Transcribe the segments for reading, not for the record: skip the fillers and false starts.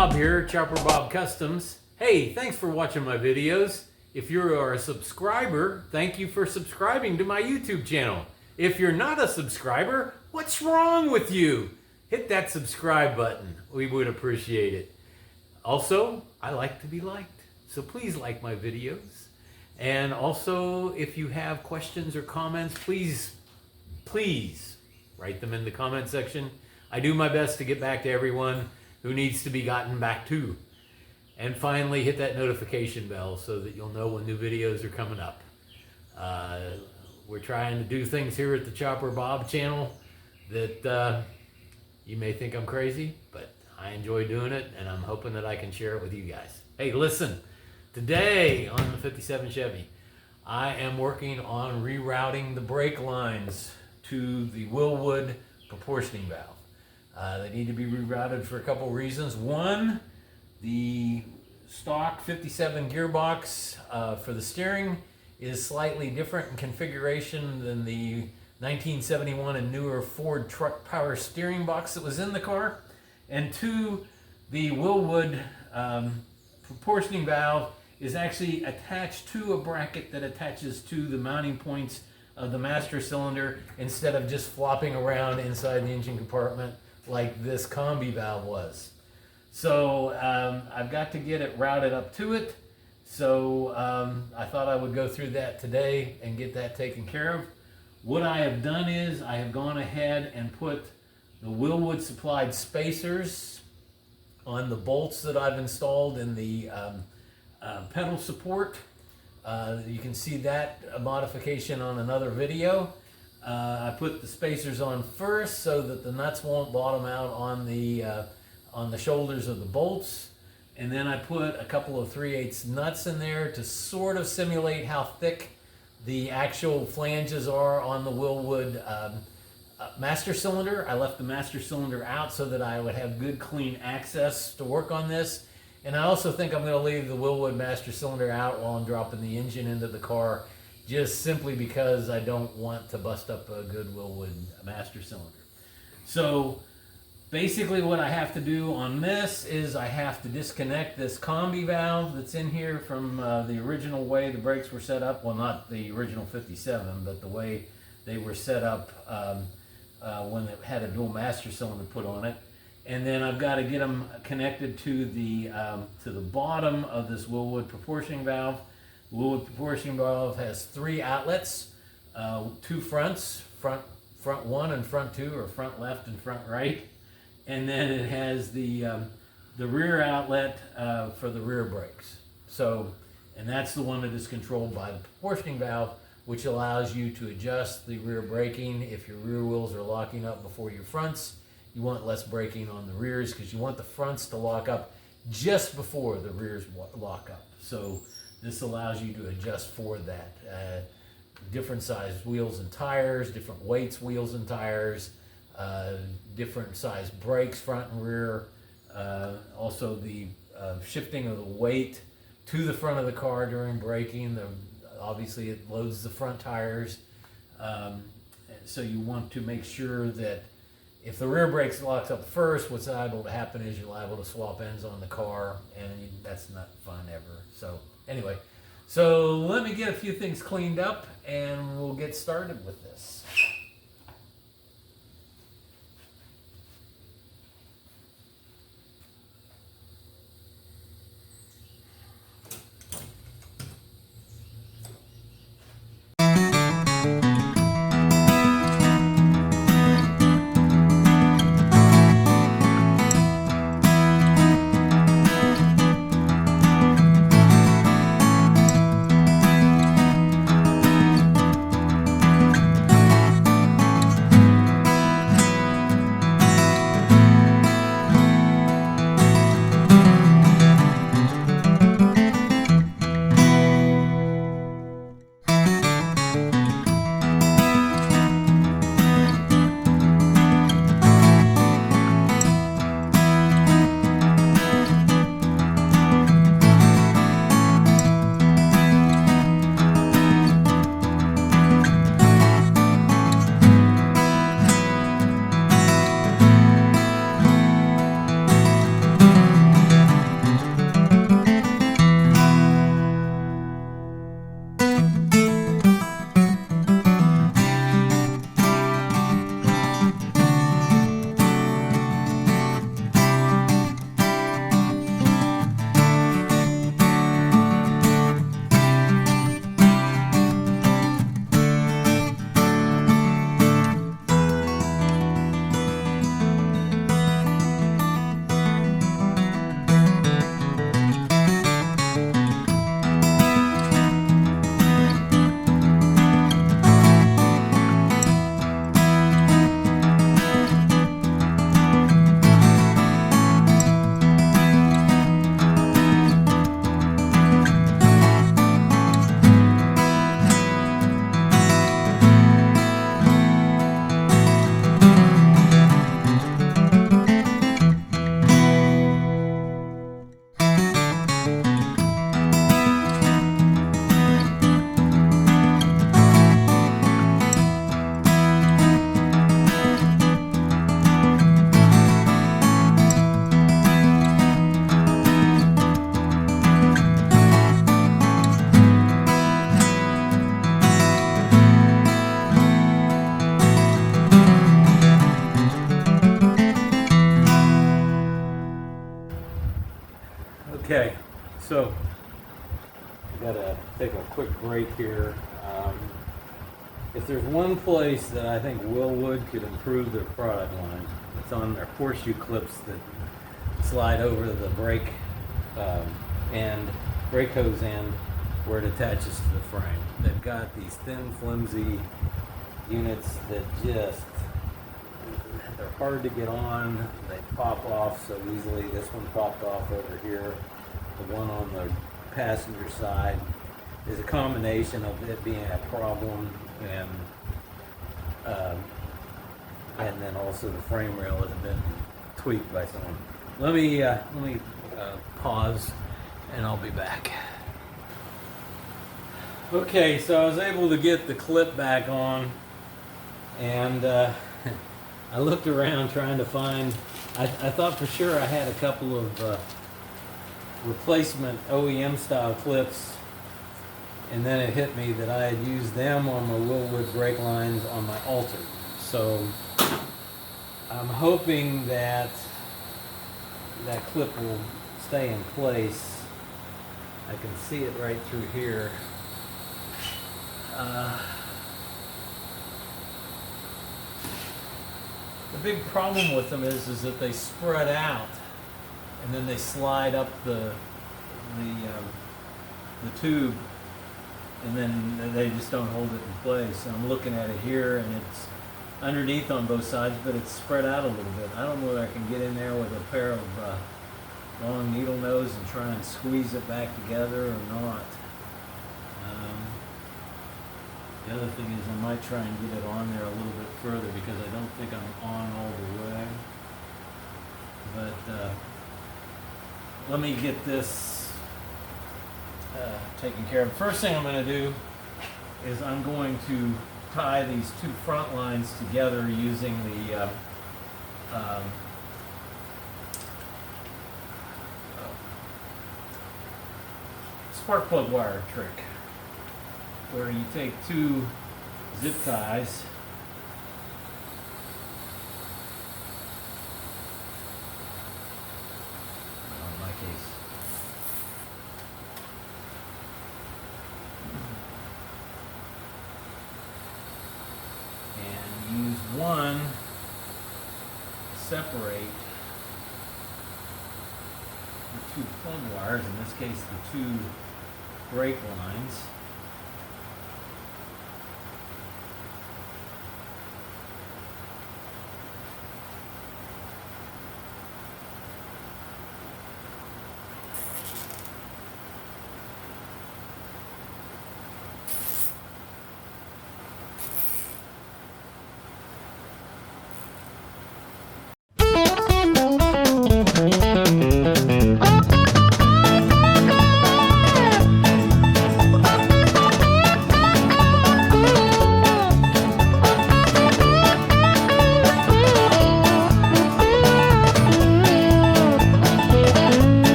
Bob here, Chopper Bob Customs. Hey, thanks for watching my videos. If you are a subscriber, thank you for subscribing to my YouTube channel. If you're not a subscriber, what's wrong with you? Hit that subscribe button. We would appreciate it. Also, I like to be liked, so please like my videos. And also, if you have questions or comments, please write them in the comment section. I do my best to get back to everyone who needs to be gotten back to. And finally, hit that notification bell so that you'll know when new videos are coming up. We're trying to do things here at the Chopper Bob channel that you may think I'm crazy, but I enjoy doing it, and I'm hoping that I can share it with you guys. Hey, listen, today on the 57 Chevy, I am working on rerouting the brake lines to the Wilwood proportioning valve. They need to be rerouted for a couple reasons. One, the stock 57 gearbox for the steering is slightly different in configuration than the 1971 and newer Ford truck power steering box that was in the car. And two, the Wilwood proportioning valve is actually attached to a bracket that attaches to the mounting points of the master cylinder instead of just flopping around inside the engine compartment like this combi valve was. So I've got to get it routed up to it. So I thought I would go through that today and get that taken care of. What I have done is I have gone ahead and put the Wilwood supplied spacers on the bolts that I've installed in the pedal support. You can see that modification on another video. I put the spacers on first so that the nuts won't bottom out on the shoulders of the bolts. And then I put a couple of 3/8 nuts in there to sort of simulate how thick the actual flanges are on the Wilwood master cylinder. I left the master cylinder out so that I would have good clean access to work on this. And I also think I'm going to leave the Wilwood master cylinder out while I'm dropping the engine into the car, just simply because I don't want to bust up a good Wilwood master cylinder. So basically what I have to do on this is I have to disconnect this combi valve that's in here from the original way the brakes were set up. Well, not the original 57, but the way they were set up when it had a dual master cylinder put on it. And then I've got to get them connected to the bottom of this Wilwood proportioning valve. The Wilwood proportioning valve has 3 outlets, 2 fronts, front 1 and front 2, or front left and front right. And then it has the rear outlet for the rear brakes. So, and that's the one that is controlled by the proportioning valve, which allows you to adjust the rear braking if your rear wheels are locking up before your fronts. You want less braking on the rears because you want the fronts to lock up just before the rears lock up. So this allows you to adjust for that. Different size wheels and tires, different weights wheels and tires, different size brakes front and rear. Also the shifting of the weight to the front of the car during braking. Obviously it loads the front tires. So you want to make sure that if the rear brakes locks up first, what's liable to happen is you're liable to swap ends on the car, and that's not fun ever. So anyway, so let me get a few things cleaned up and we'll get started with this. Okay, so I gotta take a quick break here. If there's one place that I think Wilwood could improve their product line, it's on their horseshoe clips that slide over the brake brake hose end where it attaches to the frame. They've got these thin, flimsy units that they're hard to get on. They pop off so easily. This one popped off over here. The one on the passenger side is a combination of it being a problem and then also the frame rail has been tweaked by someone. Let me pause and I'll be back. Okay, so I was able to get the clip back on, and I looked around trying to find, I thought for sure I had a couple of replacement OEM style clips, and then it hit me that I had used them on my Wilwood brake lines on my Alter. So I'm hoping that that clip will stay in place. I can see it right through here. The big problem with them is that they spread out and then they slide up the tube, and then they just don't hold it in place. I'm looking at it here, and it's underneath on both sides, but it's spread out a little bit. I don't know whether I can get in there with a pair of long needle nose and try and squeeze it back together or not. The other thing is I might try and get it on there a little bit further because I don't think I'm on all the way. But let me get this taken care of. First thing I'm going to do is I'm going to tie these two front lines together using the spark plug wire trick, where you take two zip ties in my case. And use one to separate the two plug wires, in this case the two brake lines.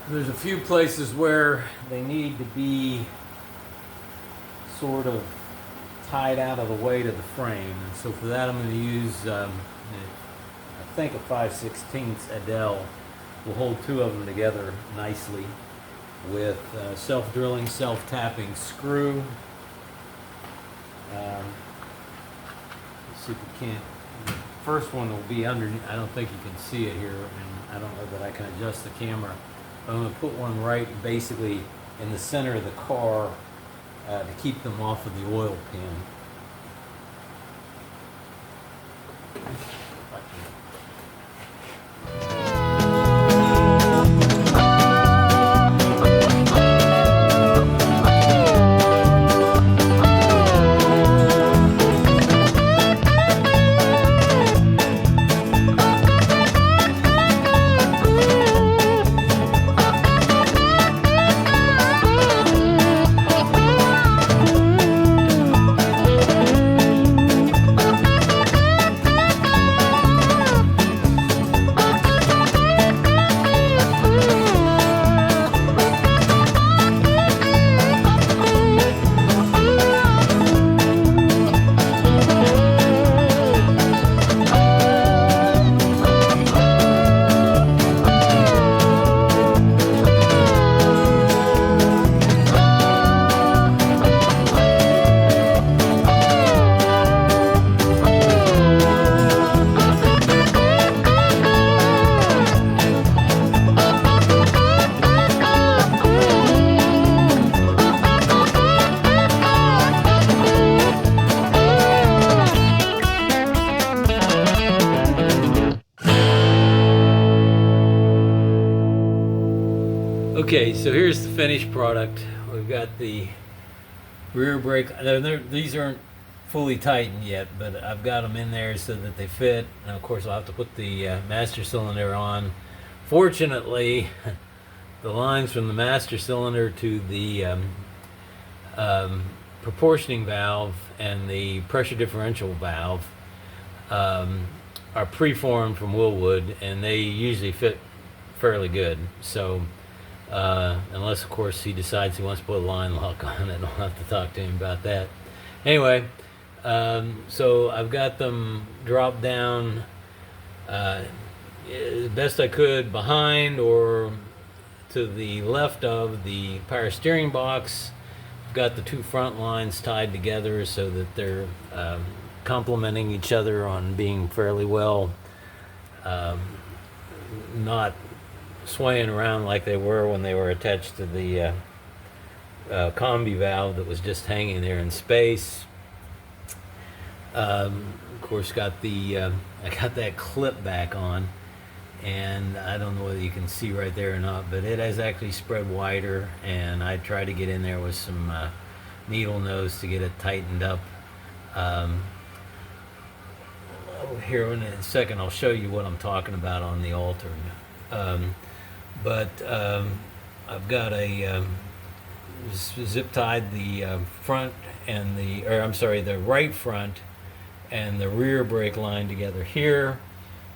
There's a few places where they need to be sort of tied out of the weight of the frame, and so for that I'm going to use I think a 5/16 Adele will hold two of them together nicely with self-drilling, self-tapping screw. Let's see if we can't. The first one will be underneath. I don't think you can see it here, and I don't know that I can adjust the camera. I'm going to put one right basically in the center of the car to keep them off of the oil pan. Okay, so here's the finished product. We've got the rear brake. These aren't fully tightened yet, but I've got them in there so that they fit. And of course I'll have to put the master cylinder on. Fortunately, the lines from the master cylinder to the proportioning valve and the pressure differential valve are preformed from Wilwood, and they usually fit fairly good. So unless of course he decides he wants to put a line lock on it, I'll have to talk to him about that. Anyway, so I've got them dropped down as best I could behind or to the left of the power steering box. I've got the two front lines tied together so that they're complementing each other on being fairly well, not swaying around like they were when they were attached to the combi valve that was just hanging there in space. Of course, got the I got that clip back on, and I don't know whether you can see right there or not, but it has actually spread wider, and I tried to get in there with some needle nose to get it tightened up. Here in a second I'll show you what I'm talking about on the altered. I've got a zip tied the front and the right front and the rear brake line together here.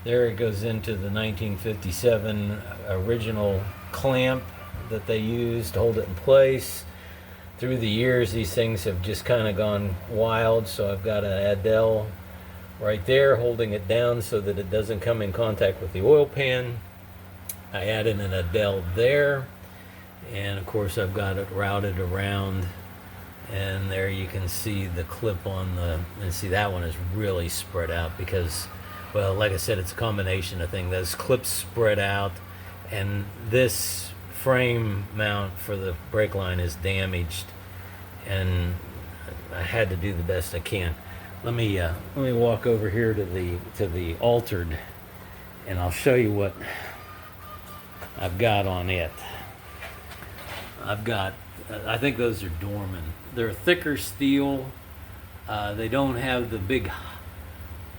There it goes into the 1957 original clamp that they used to hold it in place. Through the years, these things have just kind of gone wild, so I've got an Adele right there holding it down so that it doesn't come in contact with the oil pan. I added an Adele there, and of course I've got it routed around, and there you can see the clip on the, and see that one is really spread out because, well, like I said, it's a combination of things. Those clips spread out, and this frame mount for the brake line is damaged, and I had to do the best I can. Let me walk over here to the altered, and I'll show you what I've got on it. I've got, I think those are Dorman. They're thicker steel. They don't have the big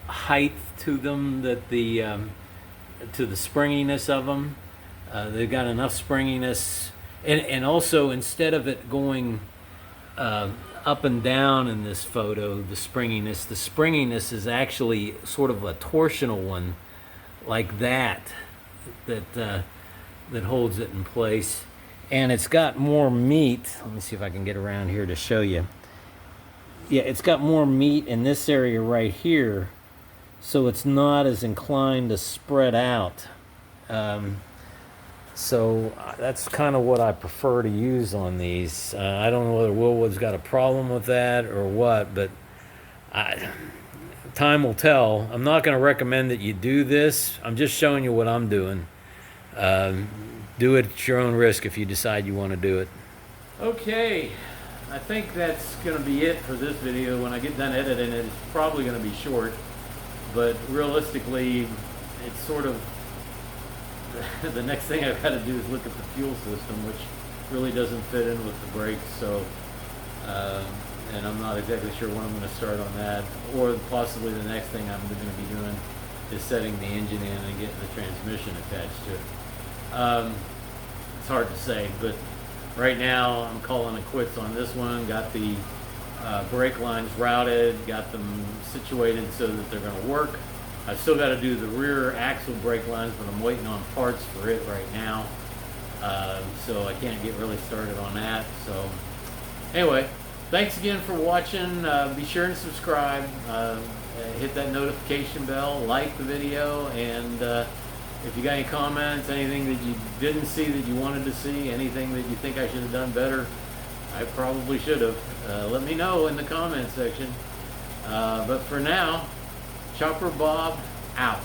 height to them that the to the springiness of them. They've got enough springiness, and also instead of it going up and down in this photo, the springiness is actually sort of a torsional one, like that holds it in place. And it's got more meat. Let me see if I can get around here to show you. Yeah, it's got more meat in this area right here, so it's not as inclined to spread out. So that's kind of what I prefer to use on these. I don't know whether Wilwood's got a problem with that or what, but time will tell. I'm not going to recommend that you do this. I'm just showing you what I'm doing. Do it at your own risk if you decide you want to do it. Okay, I think that's going to be it for this video. When I get done editing it, it's probably going to be short, but realistically, it's sort of the next thing I've got to do is look at the fuel system, which really doesn't fit in with the brakes. So, and I'm not exactly sure when I'm going to start on that, or possibly the next thing I'm going to be doing is setting the engine in and getting the transmission attached to it. It's hard to say, but right now I'm calling it quits on this one. Got the brake lines routed, got them situated so that they're going to work. I've still got to do the rear axle brake lines, but I'm waiting on parts for it right now, so I can't get really started on that. So anyway, thanks again for watching. Be sure and subscribe, hit that notification bell, like the video, and if you got any comments, anything that you didn't see that you wanted to see, anything that you think I should have done better, I probably should have, let me know in the comment section. But for now, Chopper Bob out.